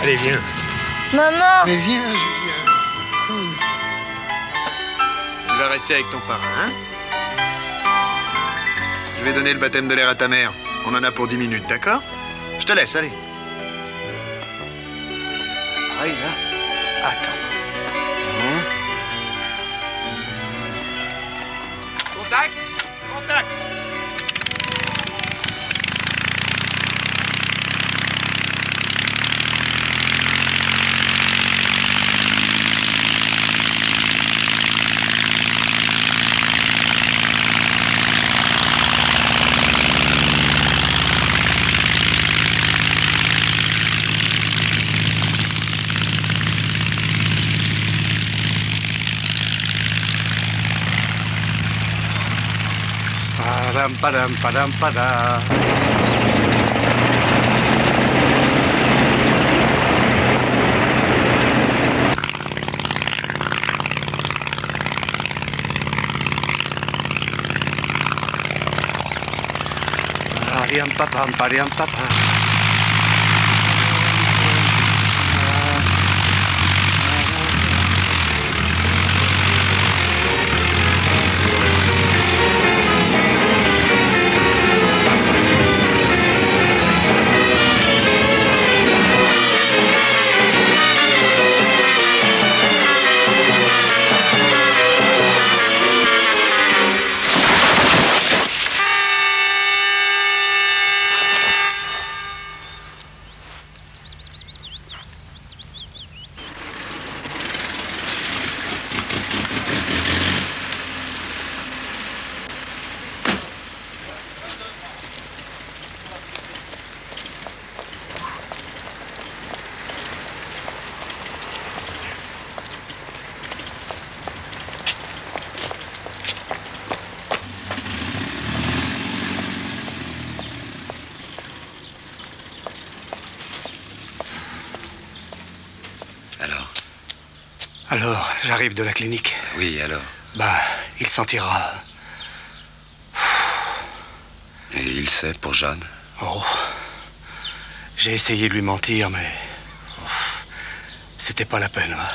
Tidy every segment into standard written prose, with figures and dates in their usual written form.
Allez, viens. Maman! Mais viens, Julien. Écoute. Tu vas rester avec ton parrain, hein? Je vais donner le baptême de l'air à ta mère. On en a pour 10 minutes, d'accord? Je te laisse, allez. Pareil, là. Attends. Contact! Contact! Padam, padam, padam, padam. Pariam, papam, pariam, papam. Alors, j'arrive de la clinique. Oui, alors? Bah, il s'en tirera. Et il sait pour Jeanne? Oh. J'ai essayé de lui mentir, mais... c'était pas la peine. Hein.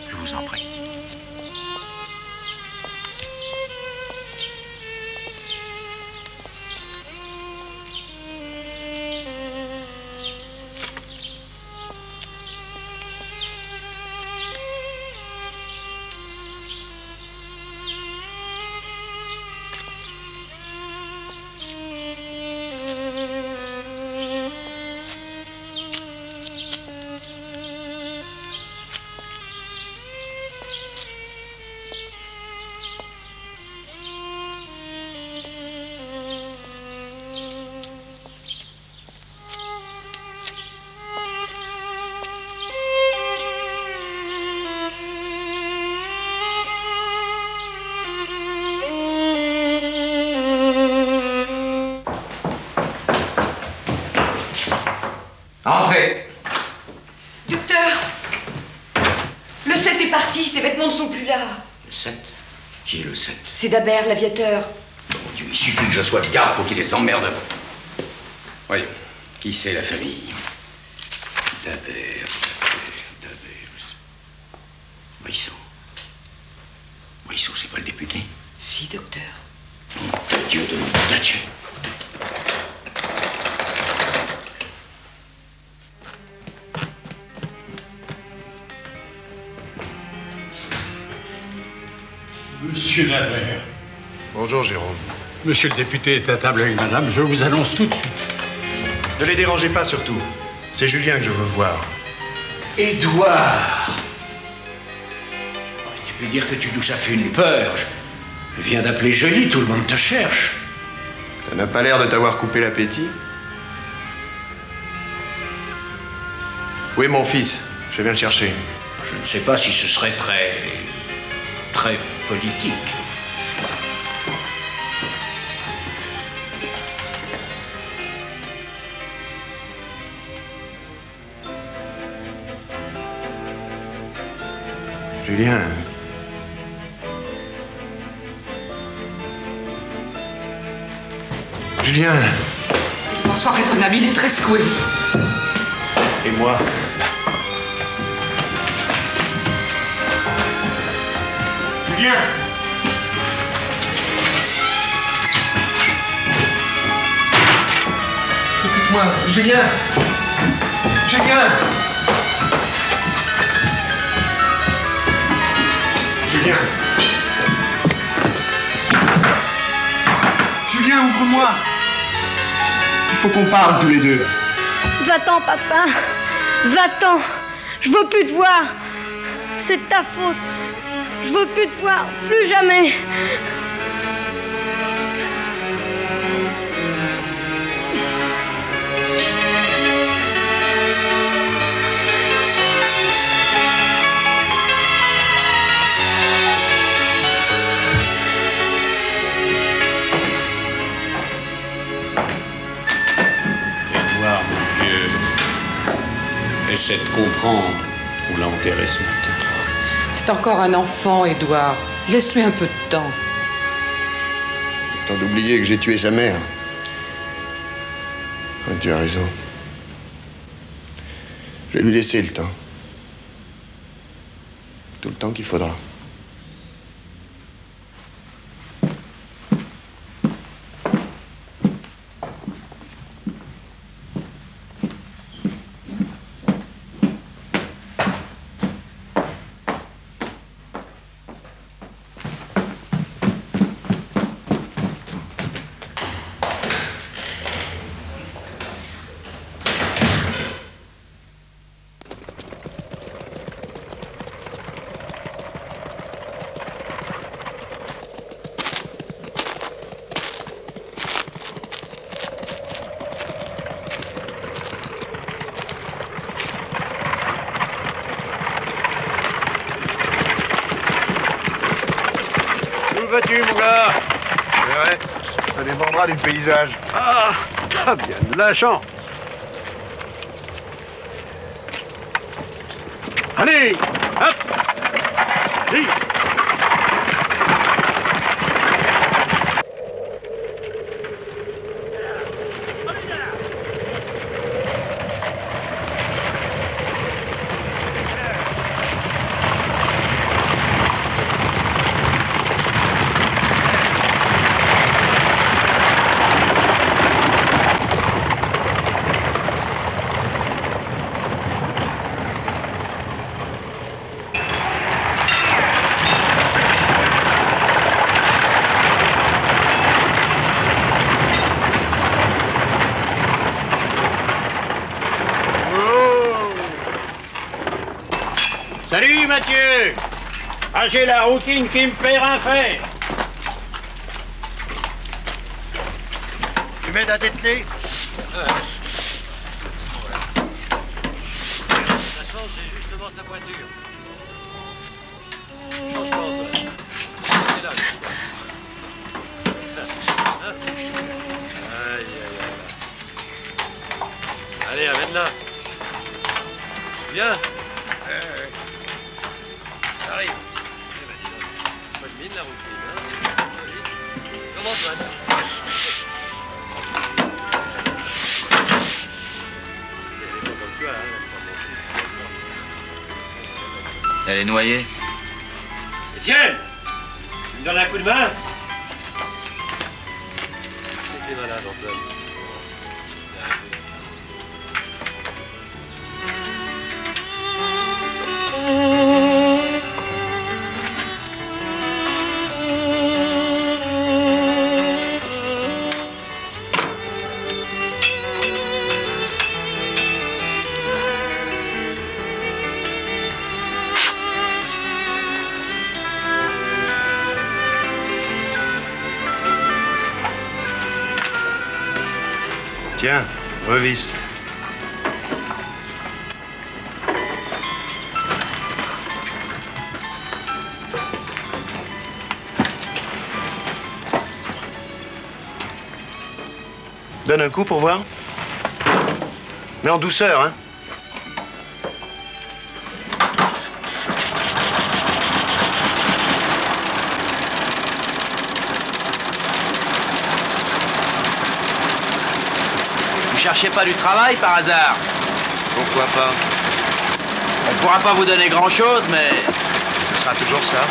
Je vous en prie. Entrez. Docteur, le 7 est parti, ses vêtements ne sont plus là. Le 7? Qui est le 7? C'est Dabert, l'aviateur. Mon Dieu, il suffit que je sois de garde pour qu'il les emmerde. Voyons, qui c'est la famille? Dabert. Moïsseau, c'est pas le député? Si, docteur. Dieu de mon Dieu. Monsieur Dabert. Bonjour, Jérôme. Monsieur le député est à table avec madame. Je vous annonce tout de suite. Ne les dérangez pas, surtout. C'est Julien que je veux voir. Édouard! Tu peux dire que ça fait une peur. Je viens d'appeler Joly, tout le monde te cherche. Ça n'a pas l'air de t'avoir coupé l'appétit. Où est mon fils? Je viens le chercher. Je ne sais pas si ce serait très politique. Julien. Julien. Qu'on soit raisonnable, il est très secoué. Et moi? Julien. Écoute-moi, Julien. Julien. Julien. Julien, ouvre-moi. Il faut qu'on parle tous les deux. Va-t'en, papa. Va-t'en. Je veux plus te voir. C'est de ta faute. Je veux plus te voir. Plus jamais. Essaie de comprendre. On l'a enterré ce matin. C'est encore un enfant, Édouard. Laisse-lui un peu de temps. Tant d'oublier que j'ai tué sa mère. Ah, tu as raison. Je vais lui laisser le temps. Tout le temps qu'il faudra. Vas-tu, mon gars? Ouais, ça dépendra du paysage. Ah, t'as bien de la chance. Allez, hop, allez. Salut Mathieu. Ah, j'ai la routine qui me fait rien faire. Tu m'aides à dételer? La chance, c'est justement sa voiture. Change pas, Antoine. C'est là. Aïe, aïe, aïe. Allez, amène-la. Viens. Arrive. Pas de mine, la routine, hein. Comme Antoine. Elle est noyée. Étienne! Tu me donnes un coup de main? T'es malade, Antoine. Tiens, reviste. Donne un coup pour voir. Mais en douceur, hein. cherchez pas du travail par hasard? Pourquoi pas? On pourra pas vous donner grand-chose, mais... Ce sera toujours ça.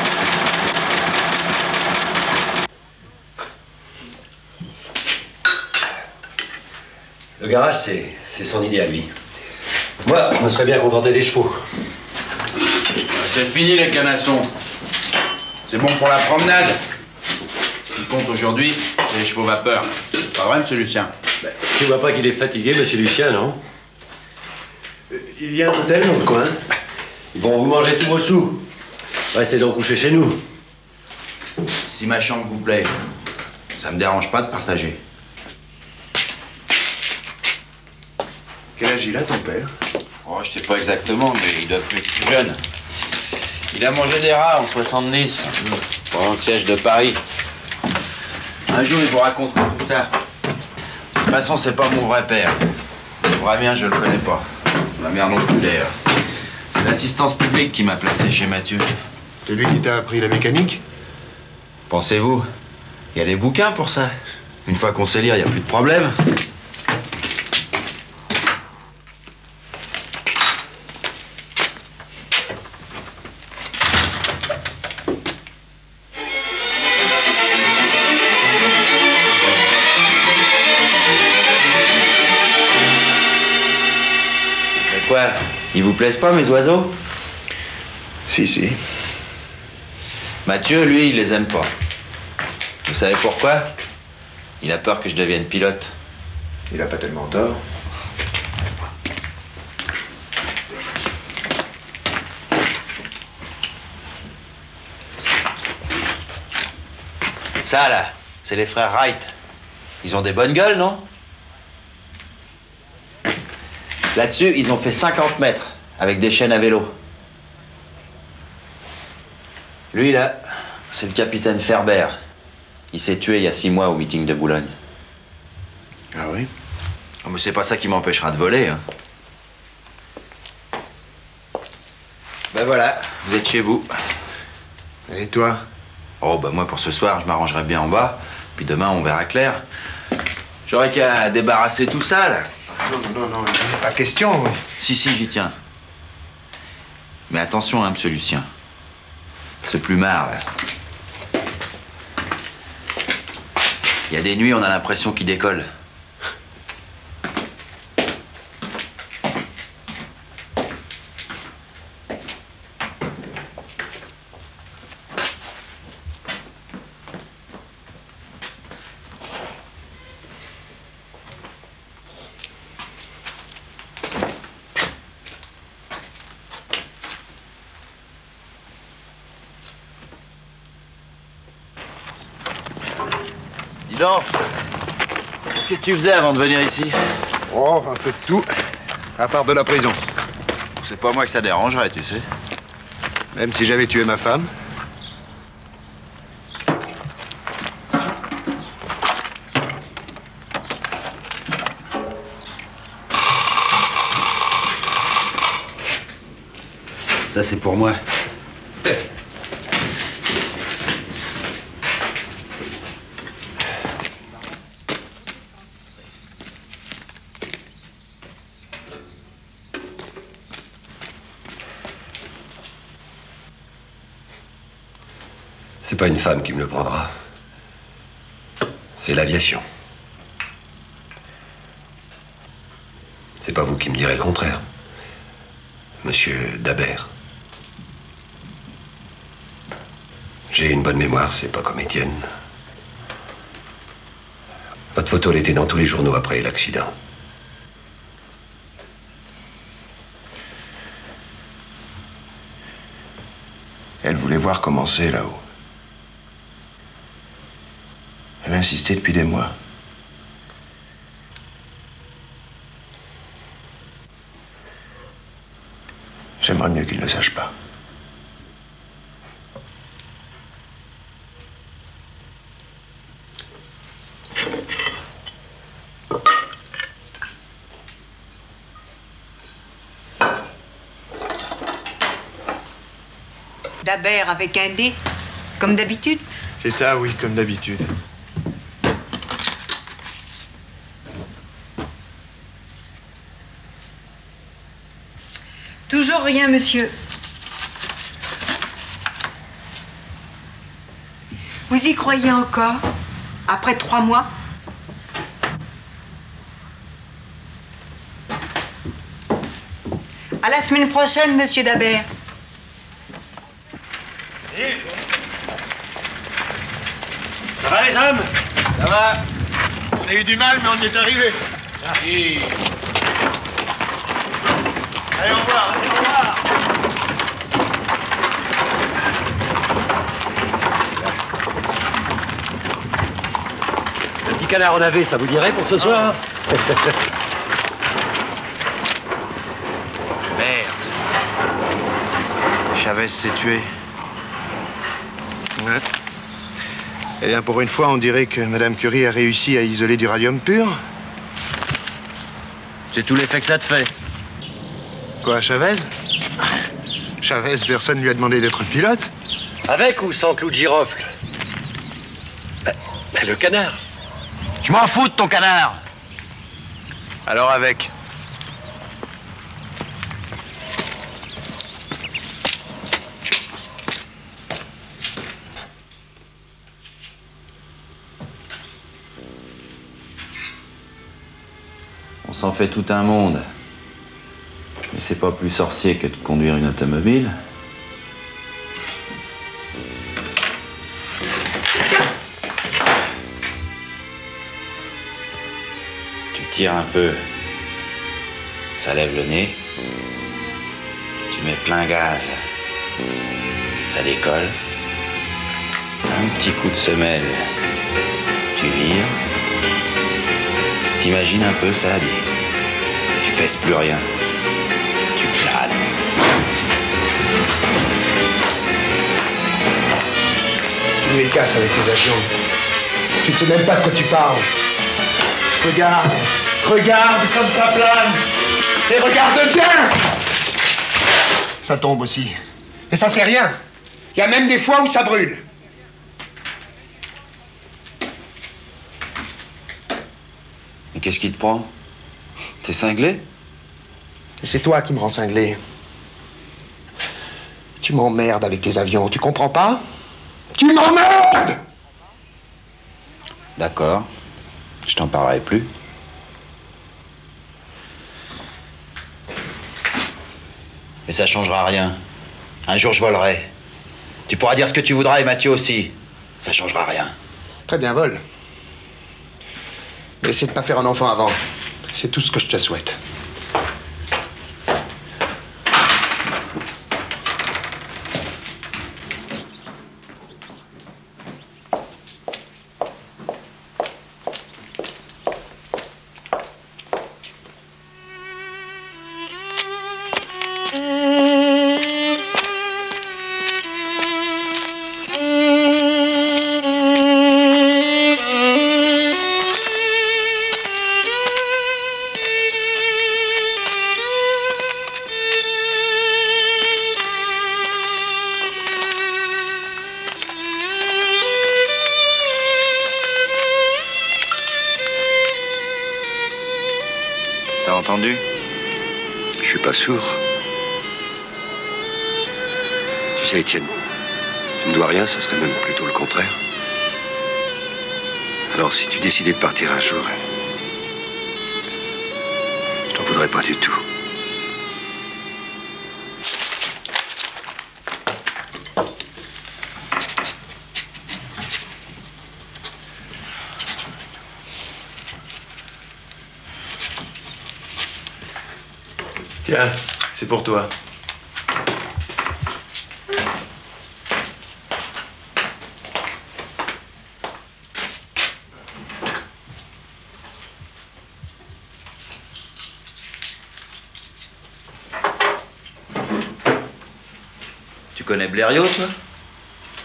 Le garage, c'est son idée à lui. Moi, je me serais bien contenté des chevaux. C'est fini les canassons. C'est bon pour la promenade. Ce qui compte aujourd'hui, c'est les chevaux vapeur. Pas vrai, monsieur Lucien? Tu vois pas qu'il est fatigué, monsieur Lucien, non? Il y a un hôtel dans le coin. Ils vont vous manger tous vos sous. Restez donc coucher chez nous. Si ma chambre vous plaît, ça me dérange pas de partager. Quel âge il a, ton père? Oh, je sais pas exactement, mais il doit plus être plus jeune. Il a mangé des rats en 70, pendant le siège de Paris. Un jour, il vous racontera tout ça. De toute façon, c'est pas mon vrai père. Le vrai mien, je le connais pas. Ma mère non plus, d'ailleurs. C'est l'assistance publique qui m'a placé chez Mathieu. C'est lui qui t'a appris la mécanique? Pensez-vous? Il y a des bouquins pour ça. Une fois qu'on sait lire, il n'y a plus de problème. Quoi? Ils vous plaisent pas, mes oiseaux? Si. Mathieu, lui, il les aime pas. Vous savez pourquoi? Il a peur que je devienne pilote. Il a pas tellement tort. Ça, là, c'est les frères Wright. Ils ont des bonnes gueules, non? Là-dessus, ils ont fait 50 mètres, avec des chaînes à vélo. Lui, là, c'est le capitaine Ferber. Il s'est tué il y a 6 mois au meeting de Boulogne. Ah oui? Oh, mais c'est pas ça qui m'empêchera de voler, hein. Ben voilà, vous êtes chez vous. Et toi? Oh, ben moi, pour ce soir, je m'arrangerai bien en bas. Puis demain, on verra clair. J'aurais qu'à débarrasser tout ça, là. Non, pas question. Si, j'y tiens. Mais attention, hein, monsieur Lucien. Ce plumard, là. Il y a des nuits, on a l'impression qu'il décolle. Donc, qu'est-ce que tu faisais avant de venir ici? Oh, un peu de tout, à part de la prison. C'est pas moi que ça dérangerait, tu sais. Même si j'avais tué ma femme. Ça, c'est pour moi. C'est pas une femme qui me le prendra. C'est l'aviation. C'est pas vous qui me direz le contraire, monsieur Dabert. J'ai une bonne mémoire, c'est pas comme Étienne. Votre photo, elle était dans tous les journaux après l'accident. Elle voulait voir comment c'est là-haut. Elle a insisté depuis des mois. J'aimerais mieux qu'il ne le sache pas. Dabert avec un D, comme d'habitude? C'est ça, oui, comme d'habitude. Toujours rien, monsieur. Vous y croyez encore? Après 3 mois? À la semaine prochaine, monsieur Dabert. Ça va les hommes? Ça va. On a eu du mal, mais on y est arrivé. Merci. Allez, au revoir, allez, au revoir. Un petit canard en navet, ça vous dirait pour ce soir? Merde. Chavez s'est tué. Ouais. Eh bien, pour une fois, on dirait que Madame Curie a réussi à isoler du radium pur. C'est tout l'effet que ça te fait. Quoi, Chavez? Chavez, personne lui a demandé d'être pilote. Avec ou sans clou de girofle? Le canard. Je m'en fous de ton canard. Alors avec. On s'en fait tout un monde. Mais c'est pas plus sorcier que de conduire une automobile. Tu tires un peu. Ça lève le nez. Tu mets plein gaz. Ça décolle. Un petit coup de semelle. Tu vires. T'imagines un peu ça, dis. Tu pèses plus rien. Tu planes. Tu nous les casses avec tes avions. Tu ne sais même pas de quoi tu parles. Regarde, regarde comme ça plane. Et regarde bien. Ça tombe aussi. Et ça c'est rien. Il y a même des fois où ça brûle. Mais qu'est-ce qui te prend? T'es cinglé? Et c'est toi qui me rends cinglé. Tu m'emmerdes avec tes avions, tu comprends pas? Tu m'emmerdes! D'accord. Je t'en parlerai plus. Mais ça changera rien. Un jour, je volerai. Tu pourras dire ce que tu voudras et Mathieu aussi. Ça changera rien. Très bien, vole. Mais essaie de pas faire un enfant avant. C'est tout ce que je te souhaite. T'as entendu? Je suis pas sourd. Tu sais, Étienne, tu me dois rien, ça serait même plutôt le contraire. Alors, si tu décidais de partir un jour, je t'en voudrais pas du tout. Tiens, c'est pour toi. Tu connais Blériot, toi?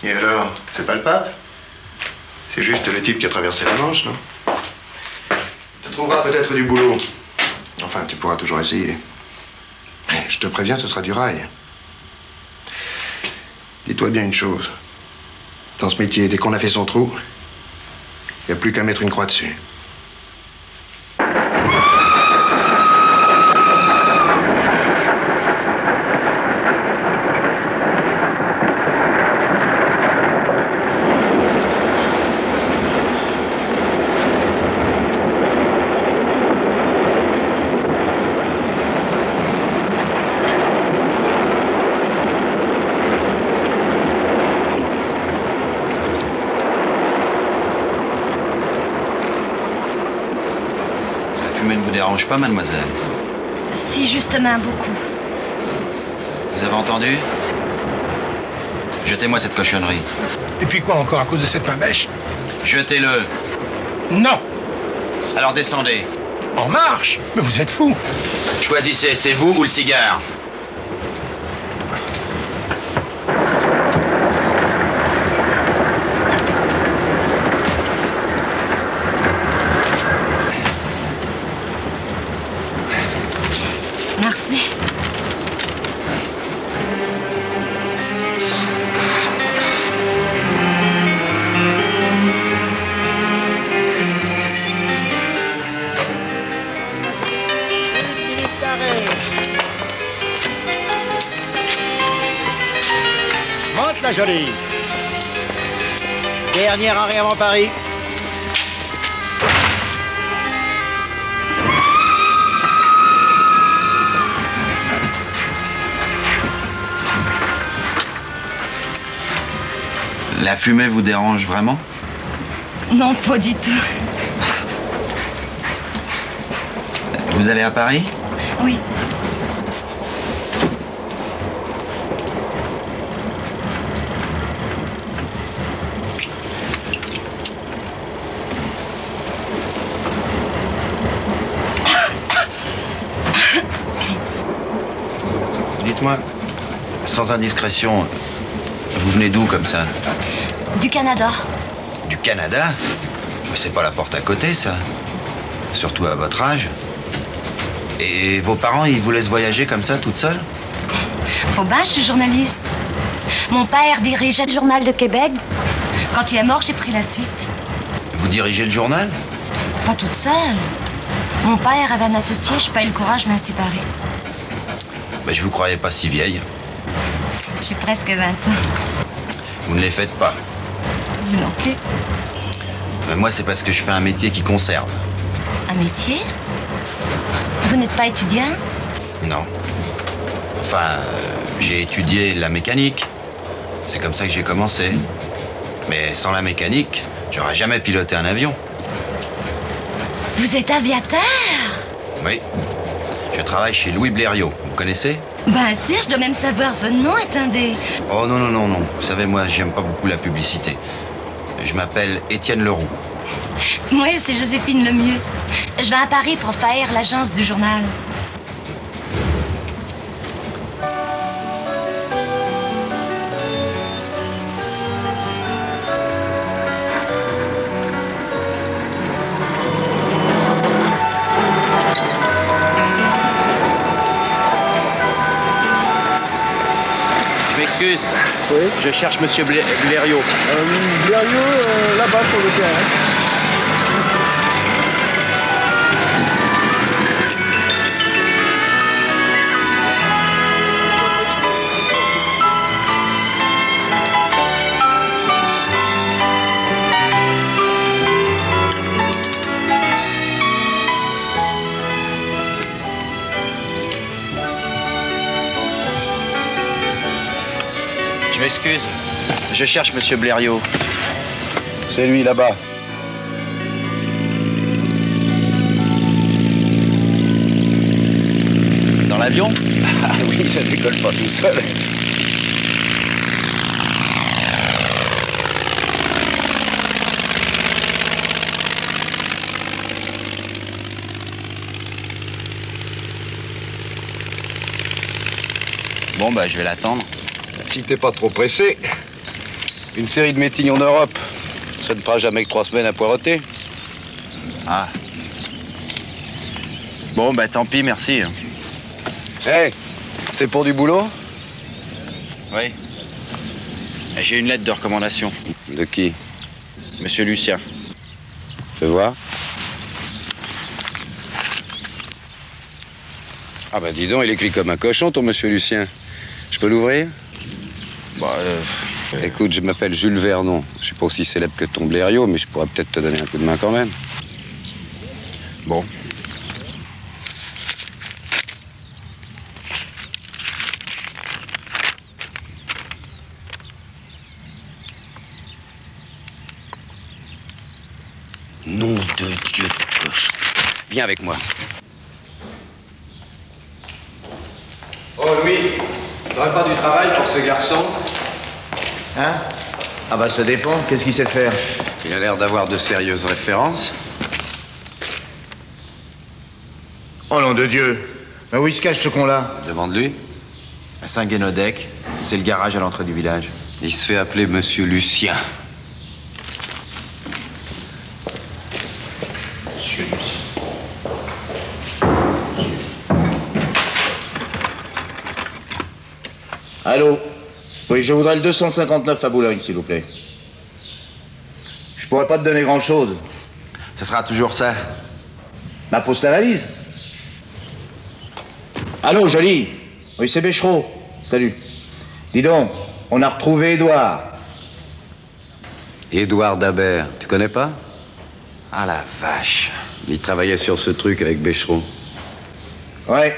Et alors, c'est pas le pape? C'est juste le type qui a traversé la Manche, non? Tu trouveras peut-être du boulot. Enfin, tu pourras toujours essayer. Mais je te préviens, ce sera du rail. Dis-toi bien une chose. Dans ce métier, dès qu'on a fait son trou, il n'y a plus qu'à mettre une croix dessus. dérange pas, mademoiselle? Si, justement, beaucoup. Vous avez entendu? Jetez-moi cette cochonnerie. Et puis quoi encore à cause de cette main bêche? Jetez-le. Non. Alors descendez. En marche? Mais vous êtes fou. Choisissez, c'est vous ou le cigare? Merci. Monte la jolie. Dernier arrêt avant Paris. La fumée vous dérange vraiment? Non, pas du tout. Vous allez à Paris? Oui. Dites-moi, sans indiscrétion, vous venez d'où comme ça? Du Canada. Du Canada? Mais c'est pas la porte à côté, ça. Surtout à votre âge. Et vos parents, ils vous laissent voyager comme ça, toute seule? Faut bien, je suis journaliste. Mon père dirigeait le Journal de Québec. Quand il est mort, j'ai pris la suite. Vous dirigez le journal? Pas toute seule. Mon père avait un associé, je pas eu le courage de m'en séparer. Mais je vous croyais pas si vieille. J'ai presque 20 ans. Vous ne les faites pas. Vous non plus. Mais moi, c'est parce que je fais un métier qui conserve. Un métier? Vous n'êtes pas étudiant? Non. Enfin, j'ai étudié la mécanique. C'est comme ça que j'ai commencé. Mais sans la mécanique, j'aurais jamais piloté un avion. Vous êtes aviateur? Oui. Je travaille chez Louis Blériot. Vous connaissez? Ben sûr, je dois même savoir votre nom, attendez. Oh non, non, non, non. Vous savez, moi, j'aime pas beaucoup la publicité. Je m'appelle Étienne Leroux. Moi, c'est Joséphine Lemieux. Je vais à Paris pour faire l'agence du journal. Excuse. Oui. Je cherche Monsieur Blériot. Blériot, là-bas sur le terrain. Je m'excuse. Je cherche Monsieur Blériot. C'est lui, là-bas. Dans l'avion? Ah oui, ça ne décolle pas tout seul. Bon, bah, je vais l'attendre. Si t'es pas trop pressé, une série de meetings en Europe, ça ne fera jamais que 3 semaines à poireauter. Ah. Bon, bah, tant pis, merci. Hé, c'est pour du boulot? Oui. J'ai une lettre de recommandation. De qui? Monsieur Lucien. Fais voir. Ah bah dis donc, il écrit comme un cochon, ton monsieur Lucien. Je peux l'ouvrir? Bah, écoute, je m'appelle Jules Vernon. Je suis pas aussi célèbre que ton Blériot, mais je pourrais peut-être te donner un coup de main quand même. Bon. Nom de Dieu de coche. Viens avec moi. oui. T'aurais pas du travail pour ce garçon? Hein? Ah bah ça dépend. Qu'est-ce qu'il sait faire? Il a l'air d'avoir de sérieuses références. Oh nom de Dieu! Mais où il se cache ce con-là? Demande-lui. À Saint-Guénodec, c'est le garage à l'entrée du village. Il se fait appeler Monsieur Lucien. Monsieur Lucien. Allô? Oui, je voudrais le 259 à Boulogne, s'il vous plaît. Je pourrais pas te donner grand-chose. Ce sera toujours ça. Ma pose ta valise. Allô, Jolie? Oui, c'est Béchereau. Salut. Dis donc, on a retrouvé Édouard. Édouard Dabert, tu connais pas? Ah la vache. Il travaillait sur ce truc avec Béchereau. Ouais.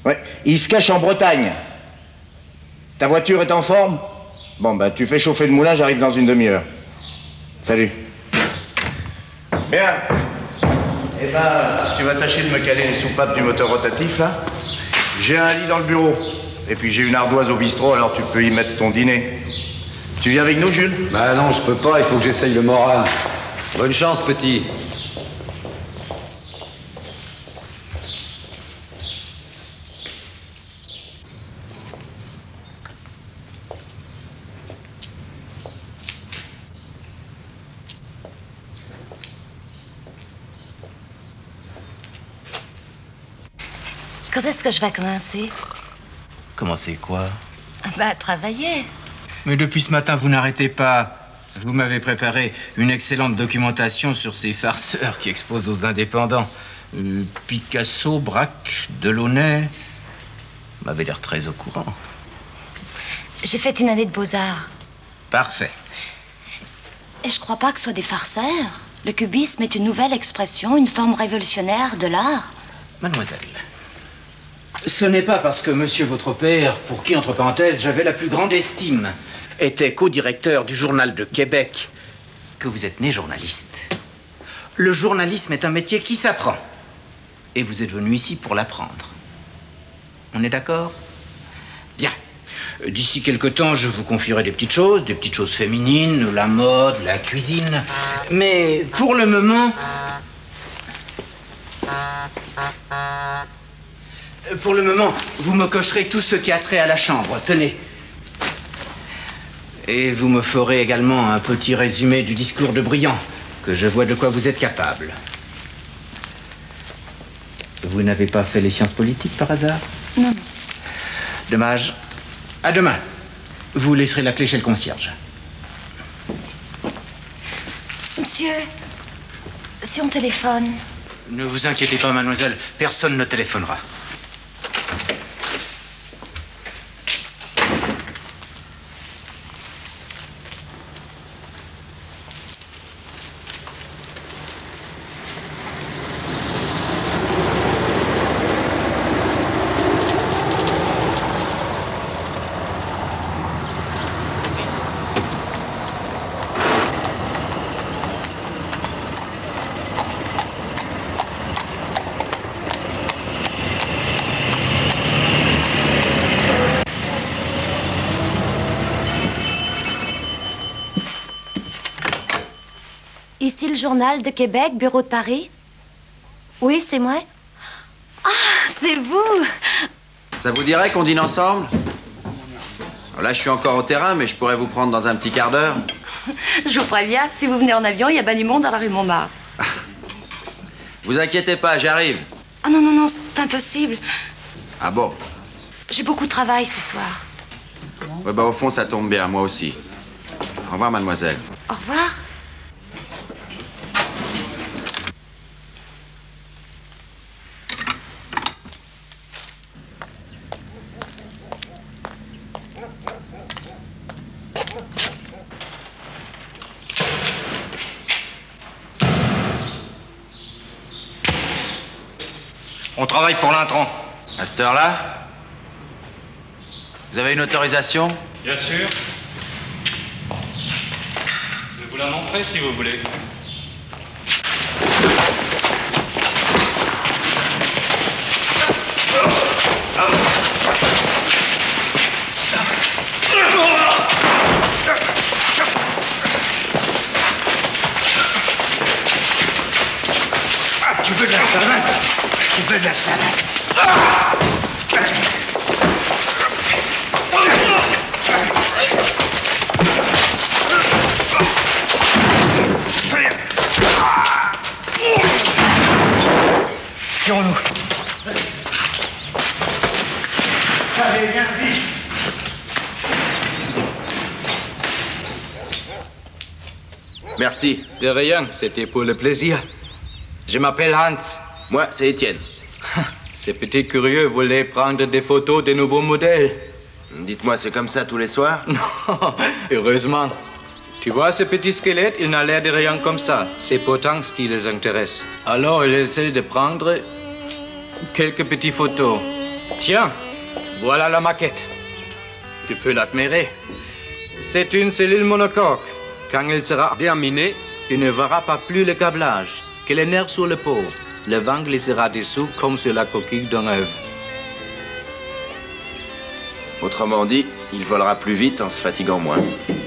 Ouais, il se cache en Bretagne. Ta voiture est en forme? Bon, bah, tu fais chauffer le moulin, j'arrive dans une demi-heure. Salut. Bien. Eh ben, tu vas tâcher de me caler les soupapes du moteur rotatif, là? J'ai un lit dans le bureau. Et puis j'ai une ardoise au bistrot, alors tu peux y mettre ton dîner. Tu viens avec nous, Jules? Bah non, je peux pas, il faut que j'essaye le moral. Bonne chance, petit. Quand est-ce que je vais commencer? Commencez quoi? Bah, travailler. Mais depuis ce matin, vous n'arrêtez pas. Vous m'avez préparé une excellente documentation sur ces farceurs qui exposent aux indépendants. Picasso, Braque, Delaunay. Vous m'avez l'air très au courant. J'ai fait une année de beaux-arts. Parfait. Et je crois pas que ce soit des farceurs. Le cubisme est une nouvelle expression, une forme révolutionnaire de l'art. Mademoiselle, ce n'est pas parce que monsieur votre père, pour qui, entre parenthèses, j'avais la plus grande estime, était co-directeur du Journal de Québec, que vous êtes né journaliste. Le journalisme est un métier qui s'apprend. Et vous êtes venu ici pour l'apprendre. On est d'accord? Bien. D'ici quelque temps, je vous confierai des petites choses féminines, la mode, la cuisine. Mais pour le moment... vous me cocherez tout ce qui a trait à la chambre. Tenez. Et vous me ferez également un petit résumé du discours de Briand, que je vois de quoi vous êtes capable. Vous n'avez pas fait les sciences politiques par hasard? Non. Dommage. À demain. Vous laisserez la clé chez le concierge. Monsieur, si on téléphone... Ne vous inquiétez pas, mademoiselle. Personne ne téléphonera. Ici le Journal de Québec, bureau de Paris? Oui, c'est moi. Ah, c'est vous! Ça vous dirait qu'on dîne ensemble? Là, je suis encore au terrain, mais je pourrais vous prendre dans un petit quart d'heure. Je vous préviens, si vous venez en avion, il y a ben du monde dans la rue Montmartre. Vous inquiétez pas, j'arrive. Ah non, non, non, c'est impossible. Ah bon? J'ai beaucoup de travail ce soir. Ouais, bah au fond, ça tombe bien, moi aussi. Au revoir, mademoiselle. Au revoir. On travaille pour l'intron. À cette heure-là? Vous avez une autorisation? Bien sûr. Je vais vous la montrer si vous voulez. de la salade. Tirons-nous. Allez, viens, vite. Merci. De rien, c'était pour le plaisir. Je m'appelle Hans. Moi, c'est Étienne. Ces petits curieux voulaient prendre des photos des nouveaux modèles. Dites-moi, c'est comme ça tous les soirs? Non, heureusement. Tu vois ce petit squelette, il n'a l'air de rien comme ça. C'est pourtant ce qui les intéresse. Alors, ils essaient de prendre quelques petites photos. Tiens, voilà la maquette. Tu peux l'admirer. C'est une cellule monocoque. Quand il sera terminé, il ne verra pas plus le câblage que les nerfs sur le pot. Le vent glissera dessous comme sur la coquille d'un œuf. Autrement dit, il volera plus vite en se fatiguant moins.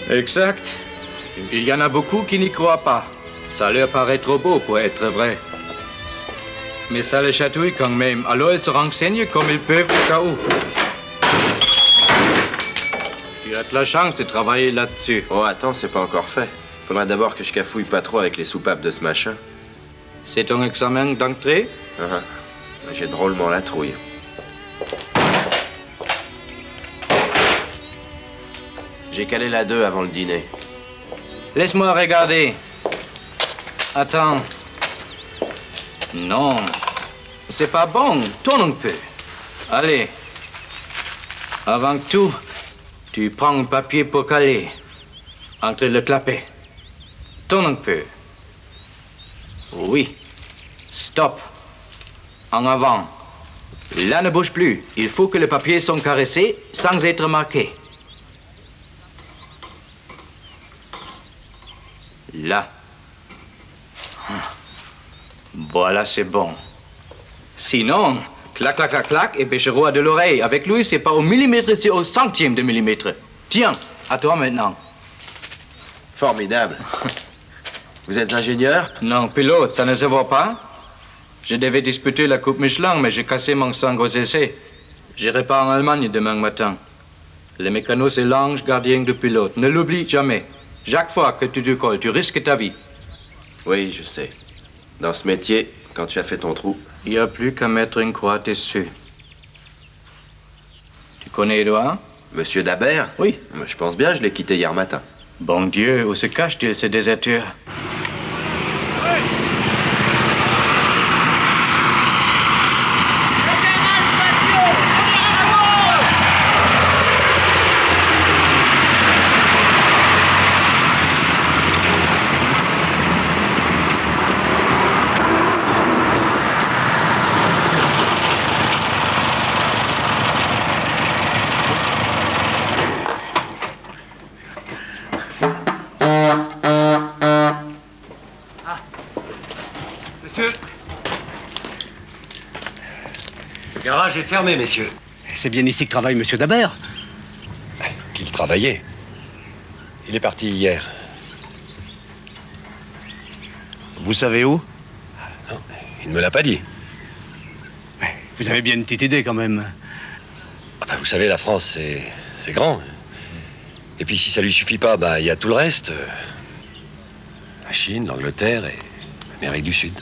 Exact. Il y en a beaucoup qui n'y croient pas. Ça leur paraît trop beau pour être vrai. Mais ça les chatouille quand même. Alors ils se renseignent comme ils peuvent au cas où. Tu as de la chance de travailler là-dessus. Oh, attends, c'est pas encore fait. Faudra d'abord que je cafouille pas trop avec les soupapes de ce machin. C'est ton examen d'entrée? J'ai drôlement la trouille. J'ai calé la 2 avant le dîner. Laisse-moi regarder. Attends. Non. C'est pas bon. Tourne un peu. Allez. Avant tout, tu prends un papier pour caler. Entre le clapet. Tourne un peu. Oui. Stop. En avant. Là, ne bouge plus. Il faut que le papier soit caressé sans être marqué. Là. Voilà, c'est bon. Sinon, clac, clac, clac, clac, et Pécherot a de l'oreille. Avec lui, c'est pas au millimètre, c'est au centième de millimètre. Tiens, à toi maintenant. Formidable. Vous êtes ingénieur? Non, pilote, ça ne se voit pas. Je devais disputer la Coupe Michelin, mais j'ai cassé mon sang aux essais. J'irai pas en Allemagne demain matin. Le mécano, c'est l'ange gardien du pilote. Ne l'oublie jamais. Chaque fois que tu décolles, tu risques ta vie. Oui, je sais. Dans ce métier, quand tu as fait ton trou... Il n'y a plus qu'à mettre une croix dessus. Tu connais Édouard? Monsieur Dabert? Oui. Je pense bien, je l'ai quitté hier matin. Bon Dieu, où se cache-t-il, ce déserteur? Le garage est fermé, messieurs. C'est bien ici que travaille Monsieur Dabert. Qu'il travaillait. Il est parti hier. Vous savez où? Non, il ne me l'a pas dit. Vous avez bien une petite idée, quand même. Ah ben, vous savez, la France, c'est grand. Et puis, si ça lui suffit pas, ben, il y a tout le reste. La Chine, l'Angleterre et l'Amérique du Sud.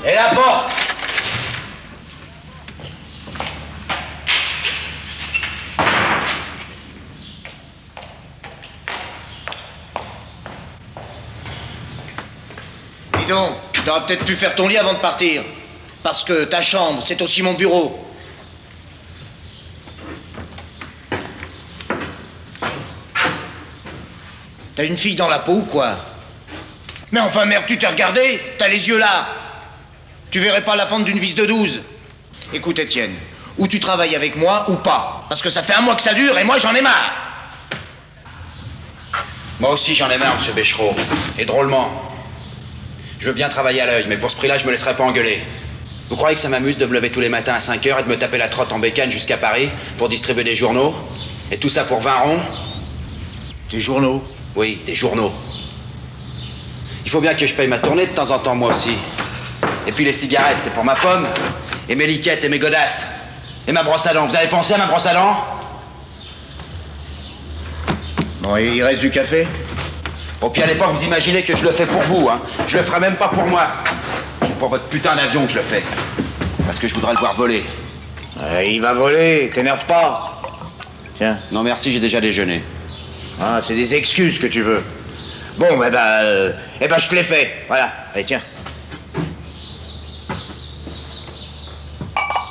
Et la porte! Dis donc, tu aurais peut-être pu faire ton lit avant de partir. Parce que ta chambre, c'est aussi mon bureau. T'as une fille dans la peau ou quoi? Mais enfin, merde, tu t'es regardé? T'as les yeux là. Tu verrais pas la fente d'une vis de 12. Écoute, Étienne, ou tu travailles avec moi ou pas. Parce que ça fait un mois que ça dure et moi, j'en ai marre. Moi aussi, j'en ai marre, monsieur Béchereau. Et drôlement. Je veux bien travailler à l'œil, mais pour ce prix-là, je me laisserai pas engueuler. Vous croyez que ça m'amuse de me lever tous les matins à 5 h et de me taper la trotte en bécane jusqu'à Paris pour distribuer des journaux? Et tout ça pour 20 ronds? Des journaux? Oui, des journaux. Il faut bien que je paye ma tournée de temps en temps, moi aussi. Et puis les cigarettes, c'est pour ma pomme. Et mes liquettes et mes godasses. Et ma brosse à dents. Vous avez pensé à ma brosse à dents? Bon, et il reste du café? Bon, puis allez pas vous imaginer que je le fais pour vous, hein. Je le ferai même pas pour moi. C'est pour votre putain d'avion que je le fais. Parce que je voudrais le voir voler. Il va voler, t'énerve pas. Tiens. Non merci, j'ai déjà déjeuné. Ah, c'est des excuses que tu veux. Bon, je te l'ai fait. Voilà. Allez, tiens.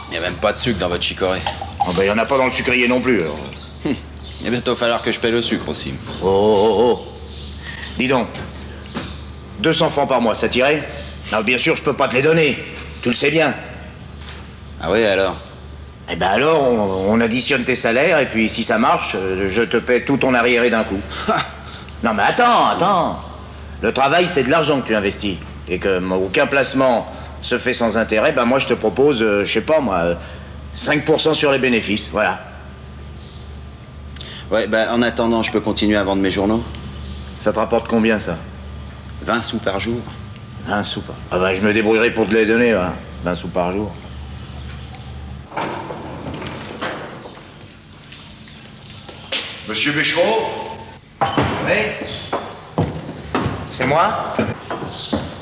Il n'y a même pas de sucre dans votre chicorée. Oh, il y en a pas dans le sucrier non plus, alors. Il va bientôt falloir que je paie le sucre aussi. Oh. Dis donc. 200 francs par mois, ça t'irait? Non, bien sûr, je peux pas te les donner. Tu le sais bien. Ah oui, alors? Eh ben alors, on additionne tes salaires, et puis si ça marche, je te paie tout ton arriéré d'un coup. Non mais attends. Le travail, c'est de l'argent que tu investis. Et que aucun placement se fait sans intérêt, ben moi je te propose, je sais pas moi, 5% sur les bénéfices, voilà. Ouais, en attendant, je peux continuer à vendre mes journaux? Ça te rapporte combien, ça? 20 sous par jour. 20 sous par... Ah ben je me débrouillerai pour te les donner, hein. 20 sous par jour. Monsieur Béchereau? Oui? C'est moi?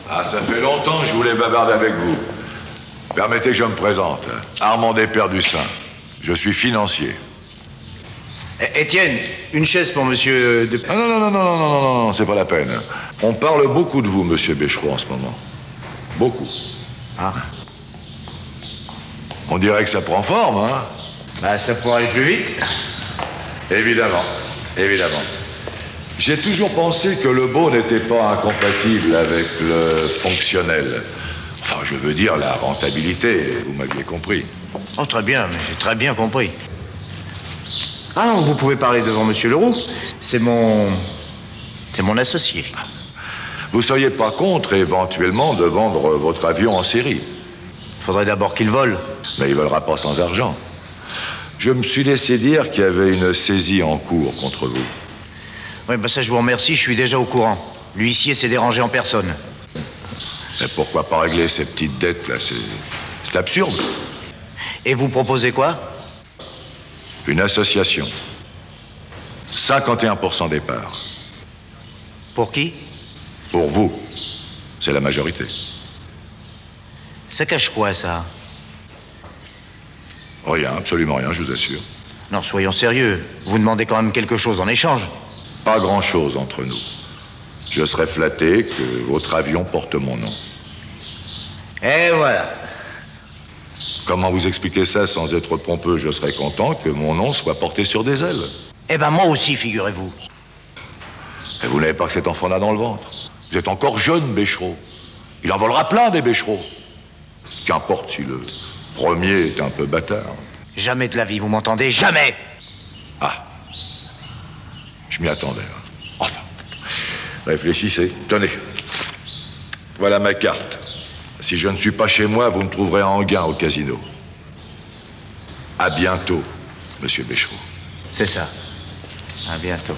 Ah, ça fait longtemps que je voulais bavarder avec vous. Permettez que je me présente. Armand Desperdussins. Je suis financier. Étienne, une chaise pour monsieur de... Ah, non, c'est pas la peine. On parle beaucoup de vous, monsieur Béchereau, en ce moment. Beaucoup. Ah. On dirait que ça prend forme, hein? Bah, ça pourrait aller plus vite. Évidemment. J'ai toujours pensé que le beau n'était pas incompatible avec le fonctionnel. Enfin, je veux dire la rentabilité, vous m'aviez compris. Oh, très bien, mais j'ai très bien compris. Ah non, vous pouvez parler devant monsieur Leroux. C'est mon associé. Vous seriez pas contre, éventuellement, de vendre votre avion en série? Faudrait d'abord qu'il vole. Mais il volera pas sans argent. Je me suis laissé dire qu'il y avait une saisie en cours contre vous. Oui, ça je vous remercie, je suis déjà au courant. L'huissier s'est dérangé en personne. Mais pourquoi pas régler ces petites dettes, là? C'est absurde. Et vous proposez quoi? Une association. 51% des parts. Pour qui? Pour vous. C'est la majorité. Ça cache quoi, ça? Rien, absolument rien, je vous assure. Non, soyons sérieux. Vous demandez quand même quelque chose en échange. Pas grand-chose entre nous. Je serais flatté que votre avion porte mon nom. Et voilà. Comment vous expliquez ça sans être pompeux? Je serais content que mon nom soit porté sur des ailes. Eh ben, moi aussi, figurez-vous. Et vous n'avez pas que cet enfant-là dans le ventre. Vous êtes encore jeune, Béchereau. Il en volera plein, des Béchereaux. Qu'importe si le premier est un peu bâtard. Jamais de la vie, vous m'entendez? Jamais! Ah. Je m'y attendais. Enfin. Réfléchissez. Tenez. Voilà ma carte. Si je ne suis pas chez moi, vous me trouverez en Enghien au casino. À bientôt, monsieur Béchereau. C'est ça. À bientôt.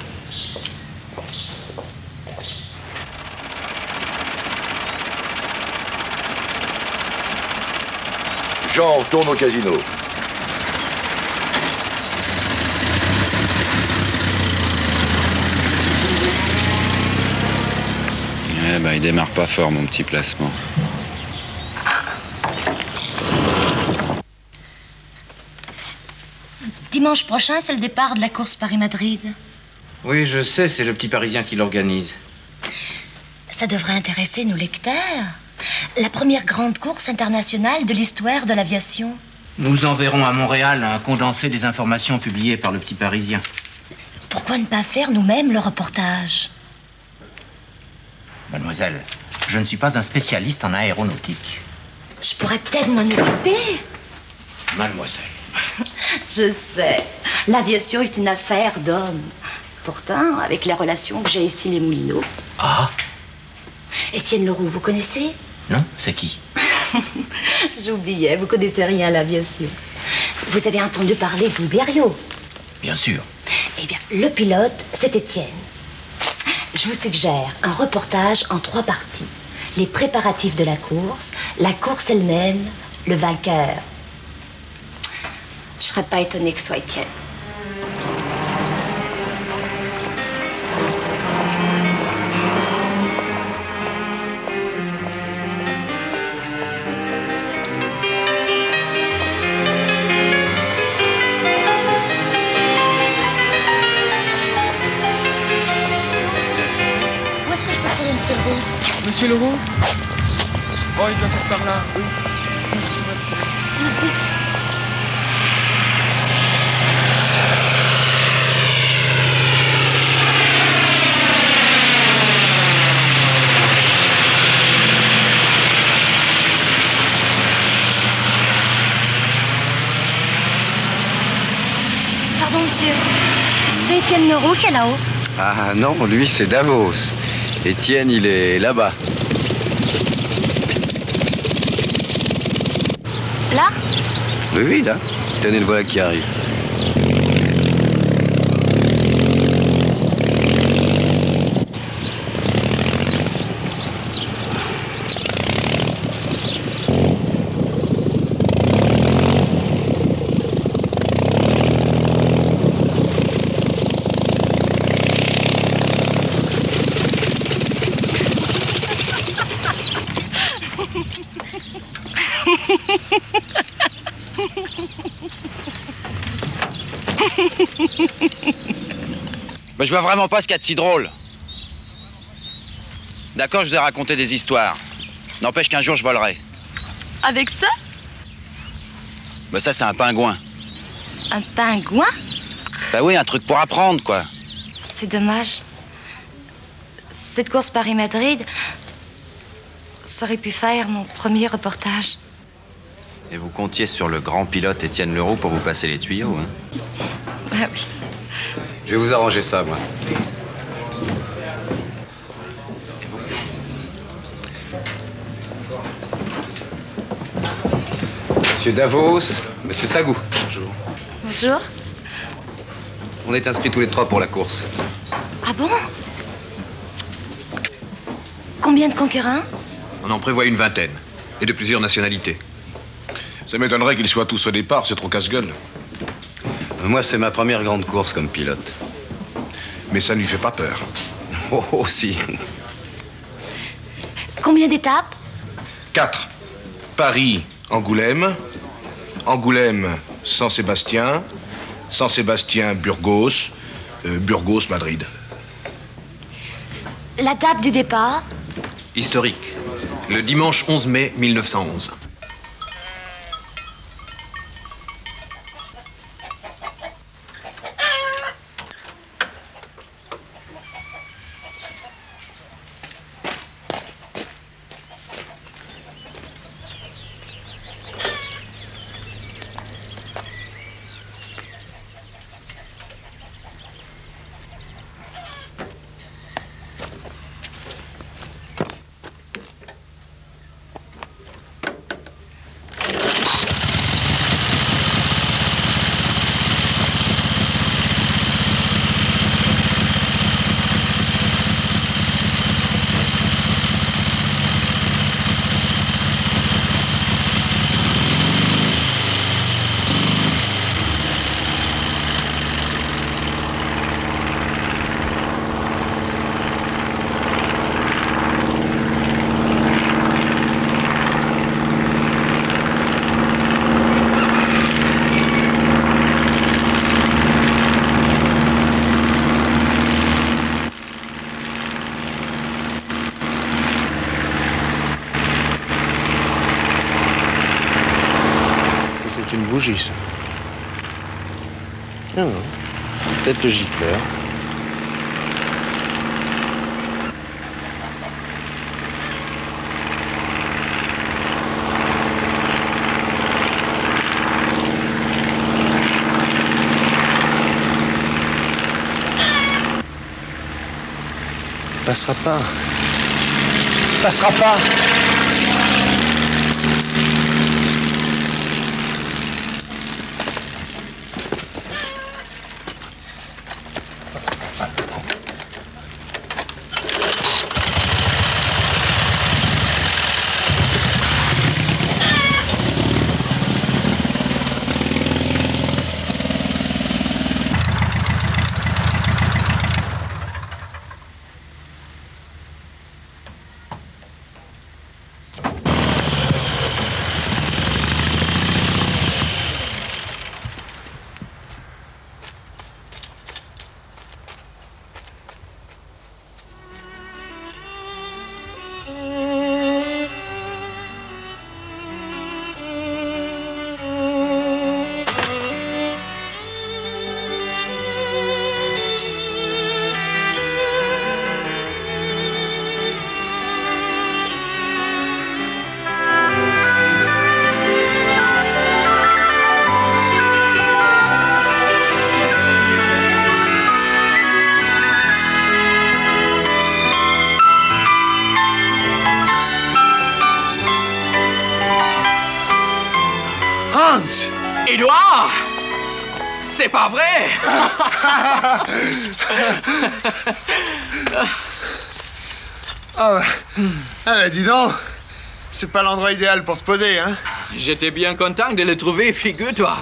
Jean, on retourne au casino. Il démarre pas fort, mon petit placement. Dimanche prochain, c'est le départ de la course Paris-Madrid. Oui, je sais, c'est le petit Parisien qui l'organise. Ça devrait intéresser nos lecteurs. La première grande course internationale de l'histoire de l'aviation. Nous enverrons à Montréal un condensé des informations publiées par le petit Parisien. Pourquoi ne pas faire nous-mêmes le reportage? Mademoiselle, je ne suis pas un spécialiste en aéronautique. Je pourrais peut-être m'en occuper. Mademoiselle. Je sais. L'aviation est une affaire d'hommes. Pourtant, avec les relations que j'ai ici, les Moulineaux. Ah? Étienne Leroux, vous connaissez? Non? C'est qui? J'oubliais, vous connaissez rien là, bien sûr. Vous avez entendu parler de Blériot? Bien sûr. Eh bien, le pilote, c'est Étienne. Je vous suggère un reportage en 3 parties. Les préparatifs de la course elle-même, le vainqueur. Je serais pas étonnée que ce soit Étienne. Où est-ce que je peux trouver Monsieur Leroux? Monsieur Leroux? Oh, il doit être par là, oui. Merci. Pardon, monsieur. C'est Étienne Leroux qui est là-haut. Ah non, lui c'est Davos. Étienne, il est là-bas. Là? Oui, là. Tenez, le voilà qui arrive. Ben, je vois vraiment pas ce qu'il y a de si drôle. D'accord, je vous ai raconté des histoires. N'empêche qu'un jour je volerai. Avec ça? Ben ça, c'est un pingouin. Un pingouin? Ben oui, un truc pour apprendre, quoi. C'est dommage. Cette course Paris-Madrid, ça aurait pu faire mon premier reportage. Et vous comptiez sur le grand pilote Étienne Leroux pour vous passer les tuyaux, hein? Ah oui. Je vais vous arranger ça, moi. Monsieur Davos, Monsieur Sagou. Bonjour. Bonjour. On est inscrits tous les 3 pour la course. Ah bon? Combien de concurrents? On en prévoit une vingtaine. Et de plusieurs nationalités. Ça m'étonnerait qu'ils soient tous au départ, c'est trop casse-gueule. Moi, c'est ma première grande course comme pilote. Mais ça ne lui fait pas peur. Oh, si. Combien d'étapes? 4. Paris, Angoulême. Angoulême, San-Sébastien. San-Sébastien, Burgos. Burgos, Madrid. La date du départ? Historique. Le dimanche 11 mai 1911. C'est une bougie, ça. Ah, peut-être le gicleur. passera pas. Il passera pas. Édouard! C'est pas vrai! Ah bah, dis donc, c'est pas l'endroit idéal pour se poser, hein? J'étais bien content de le trouver, figure-toi.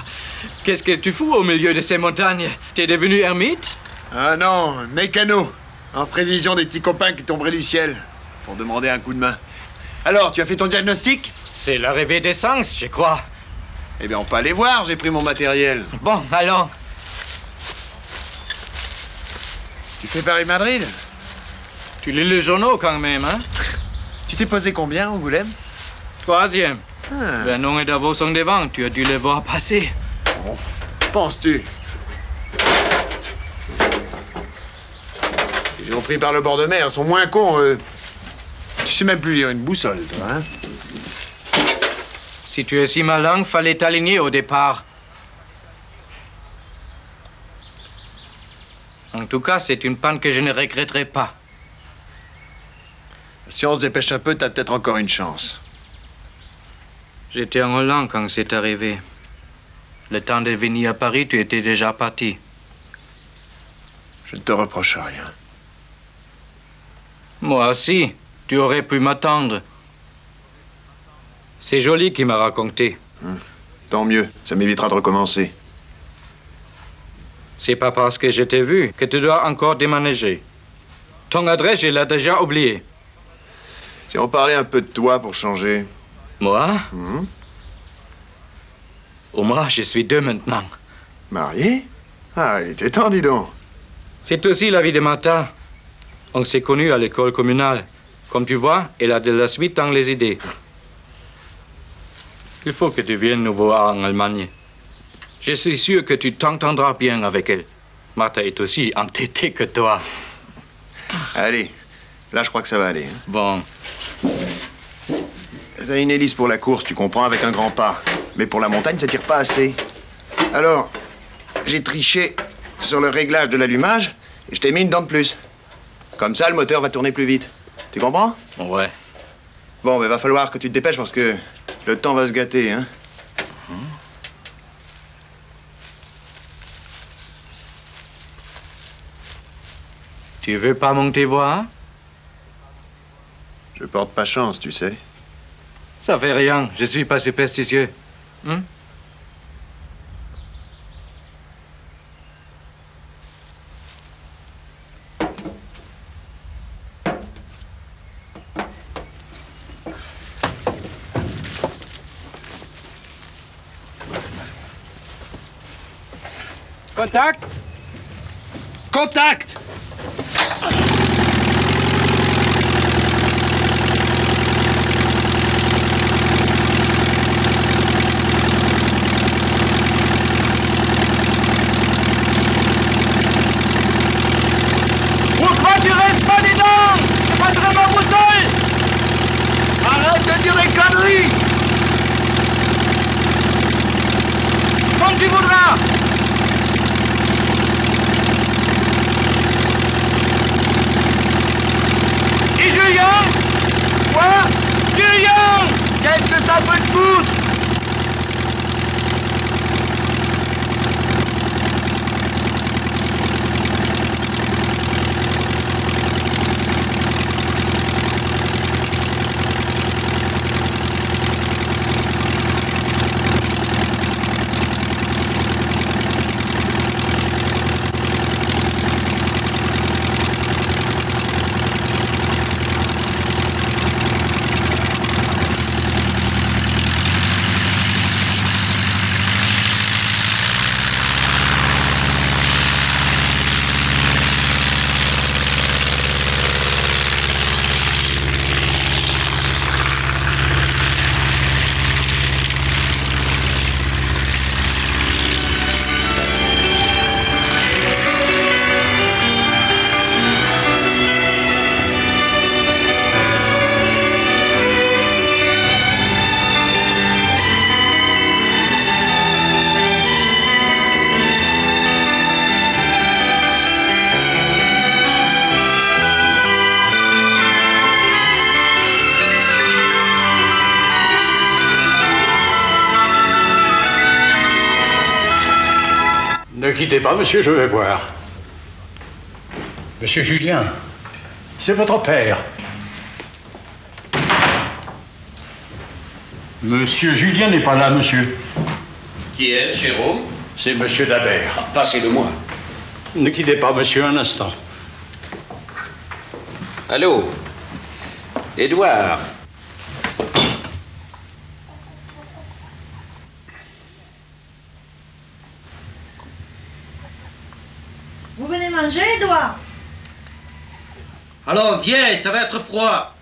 Qu'est-ce que tu fous au milieu de ces montagnes? T'es devenu ermite? Ah non, mécano, en prévision des petits copains qui tomberaient du ciel, pour demander un coup de main. Alors, tu as fait ton diagnostic? C'est l'arrivée d'essence, je crois. Eh bien, on peut aller voir, j'ai pris mon matériel. Bon, allons. Tu fais Paris-Madrid? Tu lis les journaux quand même, hein? Tu t'es posé combien, Angoulême? 3e. Vernon et Davos sont devant, tu as dû les voir passer. Oh, penses-tu? Ils ont pris par le bord de mer, ils sont moins cons, Tu sais même plus lire une boussole, toi, hein? Si tu es si malin, fallait t'aligner au départ. En tout cas, c'est une panne que je ne regretterai pas. Si on se dépêche un peu, t'as peut-être encore une chance. J'étais en Hollande quand c'est arrivé. Le temps de venir à Paris, tu étais déjà parti. Je ne te reproche rien. Moi aussi, tu aurais pu m'attendre. C'est Joly qui m'a raconté. Tant mieux, ça m'évitera de recommencer. C'est pas parce que je t'ai vu que tu dois encore déménager. Ton adresse, je l'ai déjà oubliée. Si on parlait un peu de toi pour changer. Moi? Au moins, je suis 2 maintenant. Marié? Ah, il était temps, dis donc. C'est aussi la vie de Martha. On s'est connus à l'école communale. Comme tu vois, elle a de la suite dans les idées. Il faut que tu viennes nous voir en Allemagne. Je suis sûr que tu t'entendras bien avec elle. Martha est aussi entêtée que toi. Allez, là je crois que ça va aller. Hein. Bon. T'as une hélice pour la course, tu comprends, avec un grand pas. Mais pour la montagne, ça tire pas assez. Alors, j'ai triché sur le réglage de l'allumage et je t'ai mis une dent de plus. Comme ça, le moteur va tourner plus vite. Tu comprends? Ouais. Bon, mais va falloir que tu te dépêches parce que le temps va se gâter, hein. Tu veux pas monter voir? Je porte pas chance, tu sais. Ça fait rien, je suis pas superstitieux. Contact! Contact! Pourquoi tu restes pas dedans? Je passerai ma boussole! Arrête de dire des conneries! Comme tu voudras! Ne quittez pas, monsieur, je vais voir. Monsieur Julien, c'est votre père. Monsieur Julien n'est pas là, monsieur. Qui est, Jérôme? C'est monsieur Dabert. Passez-le-moi. Ne quittez pas, monsieur, un instant. Allô? Édouard? Vous venez manger, Édouard? Alors, viens, ça va être froid.